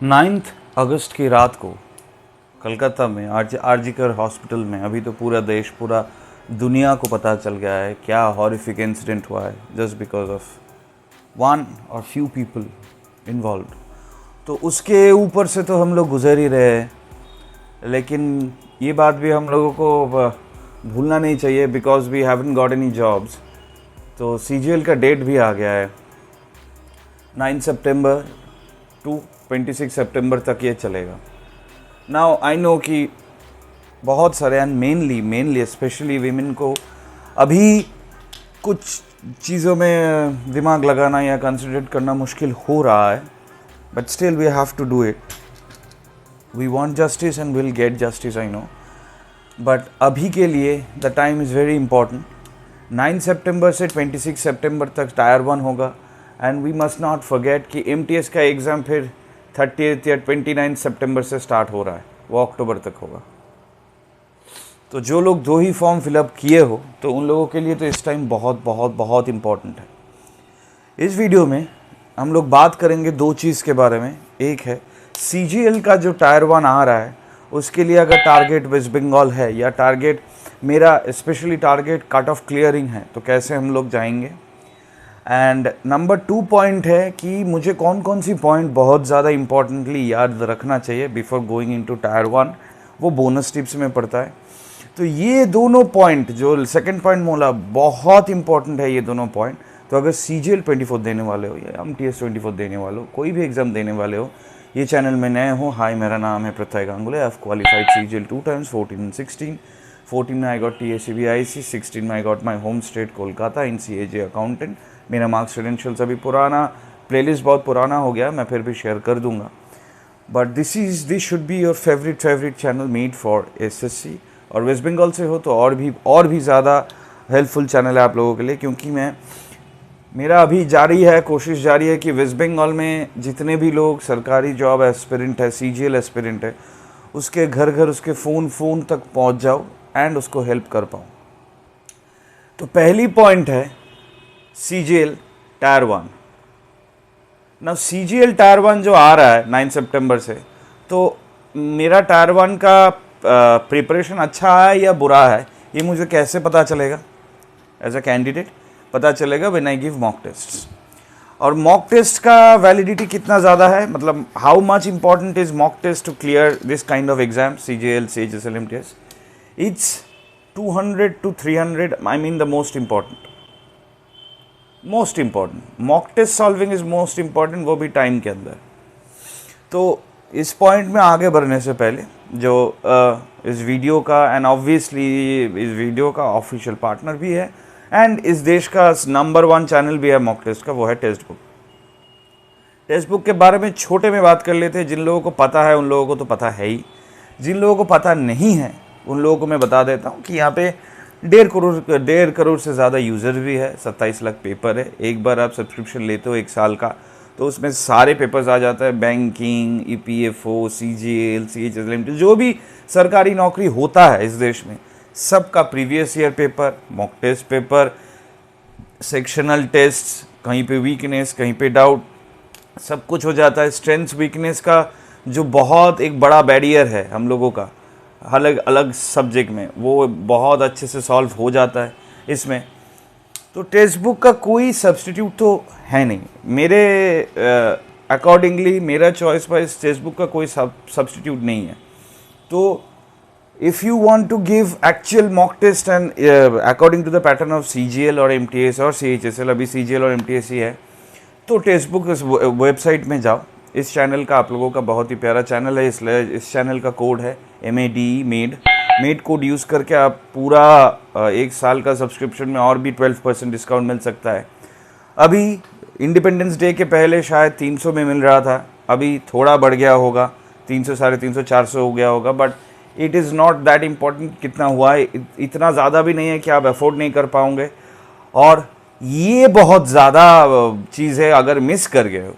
9 अगस्त की रात को कलकत्ता में आरजीकर हॉस्पिटल में अभी तो पूरा देश पूरा दुनिया को पता चल गया है क्या हॉरिफिक इंसिडेंट हुआ है जस्ट बिकॉज ऑफ वन और फ्यू पीपल इन्वॉल्व। तो उसके ऊपर से तो हम लोग गुजर ही रहे हैं, लेकिन ये बात भी हम लोगों को भूलना नहीं चाहिए because we haven't got any jobs. तो सीजीएल का डेट भी आ गया है 9 सितंबर टू 26 सितंबर तक ये चलेगा। नाउ आई नो कि बहुत सारे एंड मेनली स्पेशली वीमेन को अभी कुछ चीज़ों में दिमाग लगाना या कंसंट्रेट करना मुश्किल हो रहा है, but still we have to do it. We want justice and will get justice, I know, but अभी के लिए the time is very important. 9 सितंबर से 26 सितंबर तक टायर 1 होगा and we must not forget कि एमटीएस का एग्ज़ाम फिर 30 या 29 सितंबर से स्टार्ट हो रहा है, वो अक्टूबर तक होगा। तो जो लोग 2 ही फॉर्म फिलअप किए हो तो उन लोगों के लिए तो इस टाइम बहुत बहुत बहुत इम्पॉर्टेंट है। इस वीडियो में हम लोग बात करेंगे 2 चीज़ के बारे में। एक है सीजीएल का जो टायर 1 आ रहा है उसके लिए अगर टारगेट वेस्ट बंगाल है या टारगेट मेरा specially target cut off clearing है तो कैसे हम लोग जाएंगे। एंड नंबर 2 पॉइंट है कि मुझे कौन कौन सी पॉइंट बहुत ज़्यादा इंपॉर्टेंटली याद रखना चाहिए बिफोर गोइंग इनटू टायर 1, वो बोनस टिप्स में पड़ता है। तो ये दोनों पॉइंट जो सेकंड पॉइंट बोला बहुत इंपॉर्टेंट है, ये दोनों पॉइंट। तो अगर सीजीएल 24 देने वाले हो या एमटीएस 24 देने वाले हो, कोई भी एग्ज़ाम देने वाले हो, ये चैनल में नए हो, हाय मेरा नाम है Pratyay Gangule. I have qualified CGL 2 times, 14 and 16। 14 में आई गॉट TACBIC, 16 में I got my home state Kolkata in CAJ accountant. मेरा मार्क्स क्रेडेंशियल्स अभी पुराना प्लेलिस्ट बहुत पुराना हो गया, मैं फिर भी शेयर कर दूंगा। But this should be your favourite channel made for SSC. और वेस्ट बंगाल से हो तो और भी ज़्यादा हेल्पफुल चैनल है आप लोगों के लिए, क्योंकि मेरा अभी कोशिश जारी है कि वेस्ट बंगाल में जितने भी लोग सरकारी जॉब एस्पिरेंट है, सीजीएल एस्पिरेंट है, उसके घर उसके फ़ोन तक पहुंच जाओ एंड उसको हेल्प कर पाऊँ। तो पहली पॉइंट है सीजीएल टायर 1। ना सीजीएल टायर 1 जो आ रहा है 9 सितंबर से, तो मेरा टायर 1 का प्रिपरेशन अच्छा है या बुरा है ये मुझे कैसे पता चलेगा? एज अ कैंडिडेट पता चलेगा when I give mock test. और मॉक टेस्ट का वैलिडिटी कितना ज़्यादा है, मतलब how much important is mock test to clear this kind of exam CGL CHSL MTS? It's 200 to 300, I mean the most important mock test solving is most important, वो भी time के अंदर। तो इस पॉइंट में आगे बढ़ने से पहले जो इस वीडियो का एंड ऑब्वियसली इस वीडियो का ऑफिशियल पार्टनर भी है एंड इस देश का नंबर 1 चैनल भी है मॉक टेस्ट का, वो है टेक्स्ट बुक के बारे में छोटे में बात कर लेते हैं। जिन लोगों को पता है उन लोगों को तो पता है ही, जिन लोगों को पता नहीं है उन लोगों को मैं बता देता हूँ कि यहाँ पे 1.5 करोड़ से ज़्यादा यूज़र भी है, 27 लाख पेपर है। एक बार आप सब्सक्रिप्शन लेते हो 1 साल का तो उसमें सारे पेपर्स आ जाता है, banking, EPFO, CGL, CHSL MTS, जो भी सरकारी नौकरी होता है इस देश में सबका previous year paper, mock test paper, sectional test, कहीं पे वीकनेस कहीं पे डाउट, सब कुछ हो जाता है। स्ट्रेंथ वीकनेस का जो बहुत एक बड़ा बैरियर है हम लोगों का अलग अलग सब्जेक्ट में, वो बहुत अच्छे से सॉल्व हो जाता है इसमें। तो टेक्स्ट बुक का कोई सब्स्टिट्यूट तो है नहीं मेरे अकॉर्डिंगली, मेरा चॉइस वाइज टेक्स्ट बुक का कोई सब्स्टिट्यूट नहीं है। तो if you want to give actual mock test and according to the pattern of CGL और एमटीएस और CHSL, अभी सीजीएल और एमटीएस ही है, तो टेक्स्ट बुक इस वेबसाइट में जाओ। इस चैनल का आप लोगों का बहुत ही प्यारा चैनल है, इसलिए इस चैनल का कोड है MADE मेड कोड यूज़ करके आप पूरा 1 साल का सब्सक्रिप्शन में और भी 12% डिस्काउंट मिल सकता है। अभी इंडिपेंडेंस डे के पहले शायद 300 में मिल रहा था, अभी थोड़ा बढ़ गया होगा, 300, 350, 400 हो गया होगा, but it is not that important कितना हुआ है, इतना ज़्यादा भी नहीं है कि आप अफोर्ड नहीं कर पाओगे। और ये बहुत ज़्यादा चीज़ है अगर मिस कर गए हो।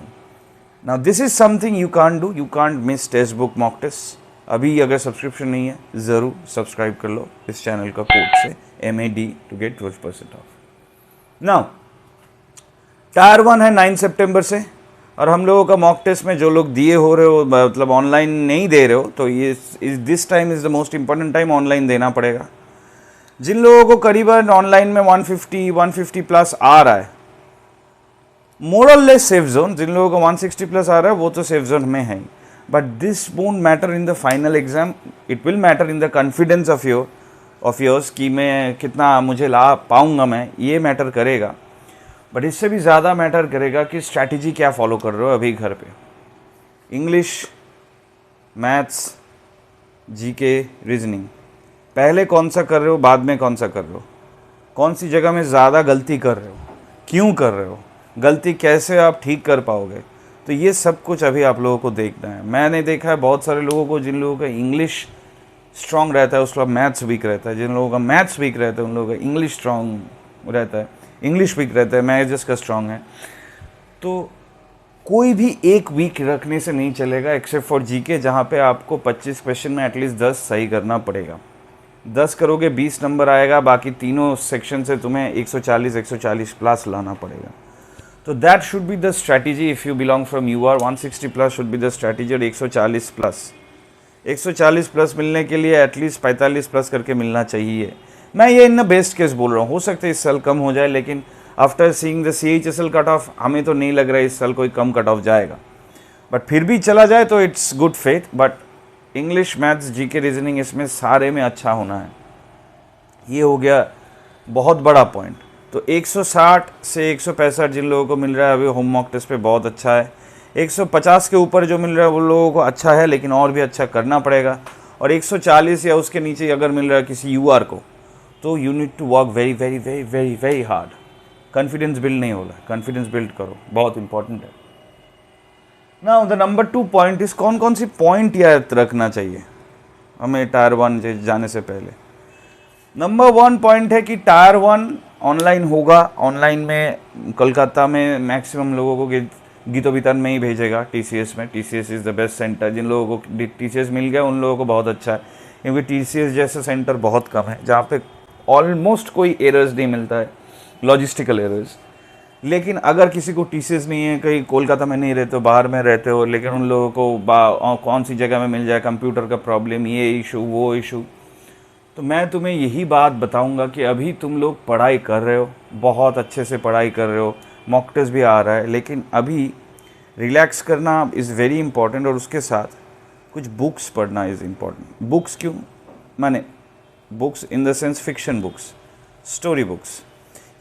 Now this is something you can't do, you can't miss textbook mock test. अभी अगर सब्सक्रिप्शन नहीं है ज़रूर सब्सक्राइब कर लो इस चैनल का कोड से MAD to get 12% off. Now tier 1 है 9 सितंबर से, और हम लोगों का मॉक टेस्ट में जो लोग दिए हो रहे हो, मतलब ऑनलाइन नहीं दे रहे हो, तो ये this time is the most important time, online देना पड़ेगा। जिन लोगों को करीबन ऑनलाइन में 150 प्लस आ रहा है, मोर और लेस सेफ जोन, जिन लोगों को 160 प्लस आ रहा है वो तो सेफ जोन में है ही, but this won't matter in the final exam, it will matter in the confidence of yours कि मैं कितना मुझे ला पाऊंगा, मैं ये मैटर करेगा। बट इससे भी ज़्यादा मैटर करेगा कि स्ट्रैटेजी क्या फॉलो कर रहे हो अभी घर पे। इंग्लिश, मैथ्स, जीके, रीजनिंग, पहले कौन सा कर रहे हो, बाद में कौन सा कर रहे हो, कौन सी जगह में ज़्यादा गलती कर रहे हो, क्यों कर रहे हो, गलती कैसे आप ठीक कर पाओगे, तो ये सब कुछ अभी आप लोगों को देखना है। मैंने देखा है बहुत सारे लोगों को, जिन लोगों का इंग्लिश स्ट्रांग रहता है उसका मैथ्स वीक रहता है, जिन लोगों का मैथ्स वीक रहता है उन लोगों का इंग्लिश स्ट्रांग रहता है, इंग्लिश वीक रहता है, मैथ्स जिसका स्ट्रांग है। तो कोई भी एक वीक रखने से नहीं चलेगा, एक्सेप्ट फॉर जीके, जहाँ पे आपको 25 क्वेश्चन में एटलीस्ट 10 सही करना पड़ेगा। 10 करोगे 20 नंबर आएगा, बाकी तीनों सेक्शन से तुम्हें 140 प्लस लाना पड़ेगा। तो that should be the strategy if you belong from UR. 160 plus should be the strategy, और 140 प्लस मिलने के लिए एटलीस्ट 45 प्लस करके मिलना चाहिए। मैं ये इन बेस्ट केस बोल रहा हूँ, हो सकता है इस साल कम हो जाए, लेकिन after seeing the CHSL cut off हमें तो नहीं लग रहा है इस साल कोई कम कट ऑफ जाएगा, बट फिर भी चला जाए तो it's good faith. But English, maths, GK, reasoning, इसमें सारे में अच्छा होना है। ये हो गया बहुत बड़ा पॉइंट। तो 160 से 165 जिन लोगों को मिल रहा है अभी होम मॉक टेस्ट पे बहुत अच्छा है। 150 के ऊपर जो मिल रहा है वो लोगों को अच्छा है, लेकिन और भी अच्छा करना पड़ेगा। और 140 या उसके नीचे अगर मिल रहा है किसी यूआर को, तो you need to work very very very very very hard. Confidence build नहीं हो रहा है, कॉन्फिडेंस बिल्ड करो, बहुत इंपॉर्टेंट है। नाउ द नंबर 2 पॉइंट इस, कौन कौन सी पॉइंट याद रखना चाहिए हमें टायर 1 जाने से पहले। नंबर 1 पॉइंट है कि टायर 1 ऑनलाइन होगा। ऑनलाइन में कोलकाता में मैक्सिमम लोगों को गीतो बितान में ही भेजेगा, TCS में। TCS is the best centre. जिन लोगों को TCS मिल गया उन लोगों को बहुत अच्छा है, क्योंकि TCS जैसा सेंटर बहुत कम है जहाँ पे ऑलमोस्ट कोई एरर्स नहीं मिलता है, लॉजिस्टिकल एरर्स। लेकिन अगर किसी को TCS नहीं है, कहीं कोलकाता में नहीं रहते हो, बाहर में रहते हो, लेकिन उन लोगों को कौन सी जगह में मिल जाए, कंप्यूटर का प्रॉब्लम, ये इशू वो इशू, तो मैं तुम्हें यही बात बताऊंगा कि अभी तुम लोग पढ़ाई कर रहे हो, बहुत अच्छे से पढ़ाई कर रहे हो, मॉक टेस्ट भी आ रहा है, लेकिन अभी रिलैक्स करना इज़ वेरी इंपॉर्टेंट। और उसके साथ कुछ बुक्स पढ़ना इज़ इम्पॉर्टेंट। बुक्स क्यों, माने books in the sense fiction books, story books,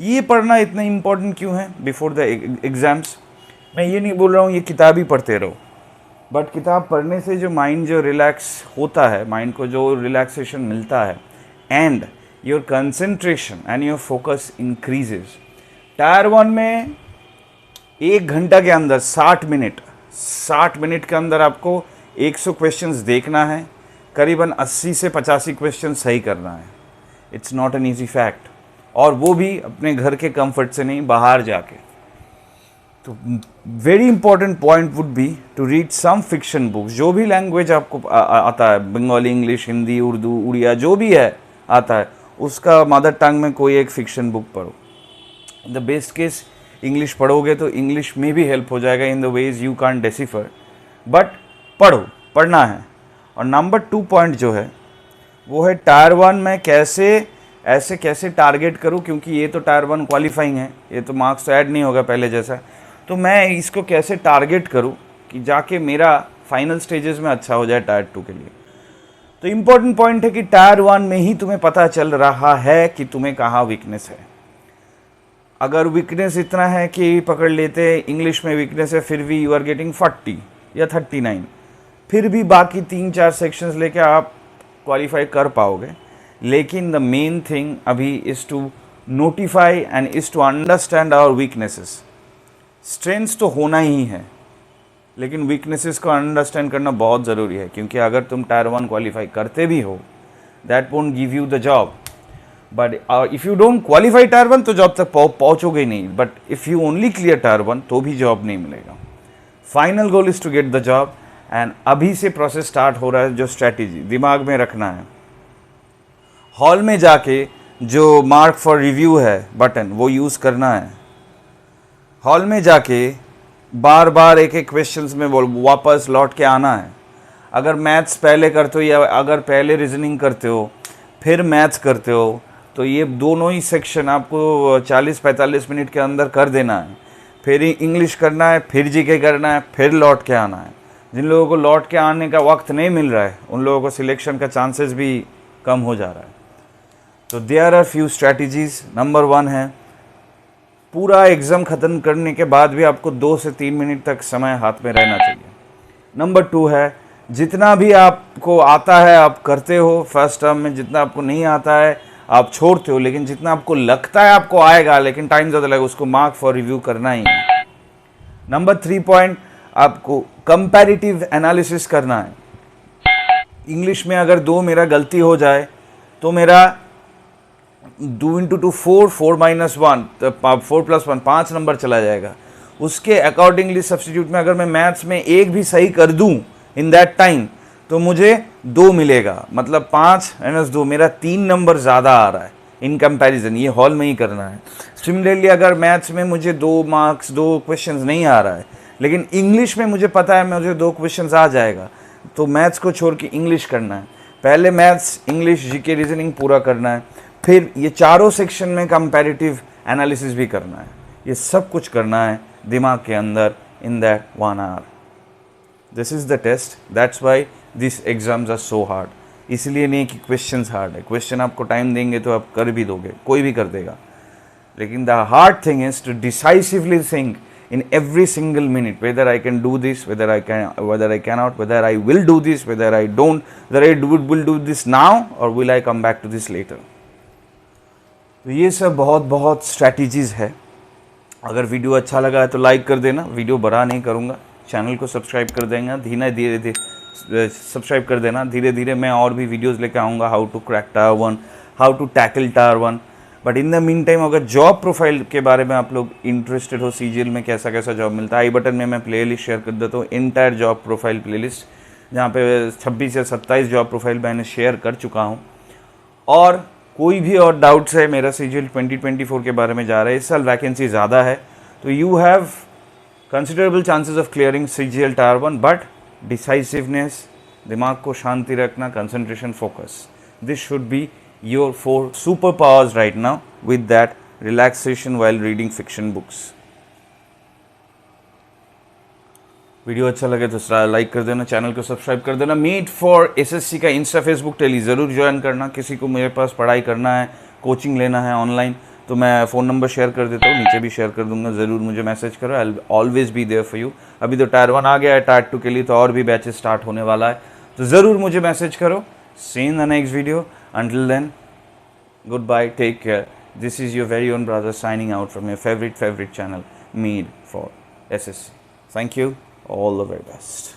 ये पढ़ना इतना इम्पॉर्टेंट क्यों है बिफोर द एग्ज़ाम्स। मैं ये नहीं बोल रहा हूँ ये किताब ही पढ़ते रहो, बट किताब पढ़ने से जो माइंड जो रिलैक्स होता है, माइंड को जो रिलैक्सेशन मिलता है, and your concentration and your focus increases. Tyre 1 में 1 घंटा के अंदर 60 मिनट के अंदर आपको 100 क्वेश्चंस देखना है, करीबन 80 से 85 क्वेश्चन सही करना है। It's not an easy fact, और वो भी अपने घर के कंफर्ट से नहीं, बाहर जाके। तो very important point would be to read some fiction books, जो भी लैंग्वेज आपको आता है, बंगाली, इंग्लिश, हिंदी, उर्दू, उड़िया, जो भी है आता है, उसका मदर टंग में कोई एक फिक्शन बुक पढ़ो। द बेस्ट केस इंग्लिश पढ़ोगे तो इंग्लिश में भी हेल्प हो जाएगा in the ways you can't decipher, but पढ़ना है। और नंबर 2 पॉइंट जो है वो है टायर 1 में कैसे टारगेट करूं, क्योंकि ये तो टायर 1 क्वालिफाइंग है, ये तो मार्क्स तो ऐड नहीं होगा पहले जैसा। तो मैं इसको कैसे टारगेट करूं कि जाके मेरा फाइनल स्टेजेस में अच्छा हो जाए टायर 2 के लिए। तो इम्पोर्टेंट पॉइंट है कि टायर 1 में ही तुम्हें पता चल रहा है कि तुम्हें कहाँ वीकनेस है। अगर वीकनेस इतना है कि पकड़ लेते इंग्लिश में वीकनेस है, फिर भी यू आर गेटिंग 40 या 39, फिर भी बाकी 3-4 सेक्शंस लेके आप क्वालिफाई कर पाओगे। लेकिन द मेन थिंग अभी is to notify and is to understand our weaknesses. Strengths तो होना ही है, लेकिन वीकनेसेस को अंडरस्टैंड करना बहुत ज़रूरी है, क्योंकि अगर तुम टायर 1 क्वालिफाई करते भी हो, that won't give you the job. But if you don't qualify tier 1 तो जॉब तक पहुँचोगे ही नहीं। But if you only clear tier 1 तो भी जॉब नहीं मिलेगा। Final goal is to get the job, and अभी से प्रोसेस स्टार्ट हो रहा है। जो स्ट्रैटेजी दिमाग में रखना है, हॉल में जाके जो मार्क फॉर रिव्यू है बटन वो यूज़ करना है। हॉल में जाके बार बार एक एक क्वेश्चंस में वापस लौट के आना है। अगर मैथ्स पहले करते हो या अगर पहले रीजनिंग करते हो फिर मैथ्स करते हो तो ये दोनों ही सेक्शन आपको 40-45 मिनट के अंदर कर देना है। फिर इंग्लिश करना है, फिर जीके करना है, फिर लौट के आना है। जिन लोगों को लौट के आने का वक्त नहीं मिल रहा है उन लोगों को सिलेक्शन का चांसेस भी कम हो जा रहा है। तो there are few strategies. Number 1 है, पूरा एग्ज़ाम ख़त्म करने के बाद भी आपको 2 से 3 मिनट तक समय हाथ में रहना चाहिए। नंबर 2 है, जितना भी आपको आता है आप करते हो फर्स्ट टर्म में, जितना आपको नहीं आता है आप छोड़ते हो, लेकिन जितना आपको लगता है आपको आएगा लेकिन टाइम ज़्यादा लगेगा उसको मार्क फॉर रिव्यू करना ही है। नंबर 3 पॉइंट, आपको कंपैरेटिव एनालिसिस करना है। इंग्लिश में अगर 2 मेरा गलती हो जाए तो मेरा 2 इंटू 2 4, 4 माइनस 1 4 प्लस 1 5 नंबर चला जाएगा। उसके अकॉर्डिंगली सब्स्टिट्यूट में अगर मैं मैथ्स में एक भी सही कर दूं इन दैट टाइम तो मुझे 2 मिलेगा, मतलब 5 माइनस 2 मेरा 3 नंबर ज़्यादा आ रहा है इन कंपैरिजन। ये हॉल में ही करना है। सिमिलरली अगर मैथ्स में मुझे 2 मार्क्स 2 क्वेश्चंस नहीं आ रहा है लेकिन इंग्लिश में मुझे पता है मुझे 2 क्वेश्चंस आ जाएगा तो मैथ्स को छोड़ के इंग्लिश करना है। पहले मैथ्स, इंग्लिश, जीके, रीजनिंग पूरा करना है, फिर ये चारों सेक्शन में कंपैरेटिव एनालिसिस भी करना है। ये सब कुछ करना है दिमाग के अंदर in that 1 hour. This is the test, that's why this exams are so hard. इसलिए नहीं कि क्वेश्चंस हार्ड है, क्वेश्चन आपको टाइम देंगे तो आप कर भी दोगे, कोई भी कर देगा, लेकिन the hard thing is to decisively think in every single minute whether I can do this, whether I cannot, whether I will do this, whether I don't, whether I will do this now or will I come back to this later। तो ये सब बहुत बहुत strategies है। अगर video अच्छा लगा है तो लाइक कर देना, वीडियो बड़ा नहीं करूँगा, चैनल को सब्सक्राइब कर देना, धीरे सब्सक्राइब कर देना। धीरे धीरे मैं और भी वीडियोस लेके आऊँगा, how to crack tier 1, how to tackle tier 1। But in the mean time अगर जॉब प्रोफाइल के बारे में आप लोग इंटरेस्टेड हो, सीजीएल में कैसा कैसा जॉब मिलता है, आई बटन में मैं प्लेलिस्ट शेयर कर देता हूँ, इंटायर जॉब प्रोफाइल प्लेलिस्ट, जहाँ पे 26 या 27 जॉब प्रोफाइल मैंने शेयर कर चुका हूँ। और कोई भी और डाउट्स है, मेरा सीजीएल 2024 के बारे में जा रहा है, इस साल वैकेंसी ज़्यादा है तो you have considerable chances of clearing CGL tyre 1, but decisiveness, दिमाग को शांति रखना, concentration, focus, this should be your 4 superpowers right now, with that relaxation while reading fiction books। Video अच्छा लगे तो लाइक कर देना, चैनल को सब्सक्राइब कर देना। मीट फॉर एसएससी का इंस्टा, फेसबुक, टेली ज़रूर ज्वाइन करना। किसी को मेरे पास पढ़ाई करना है, कोचिंग लेना है ऑनलाइन तो मैं फ़ोन नंबर शेयर कर देता हूँ, नीचे भी शेयर कर दूंगा, ज़रूर मुझे मैसेज करो, I will always be there for you. अभी तो टायर 1 आ गया है, टायर 2 के लिए तो और भी बैचेस स्टार्ट होने वाला है, तो ज़रूर मुझे मैसेज करो। See in the next video, until then goodbye, take care। this is your very own brother signing out from your favorite channel, Meet for SSC। thank you, all the very best।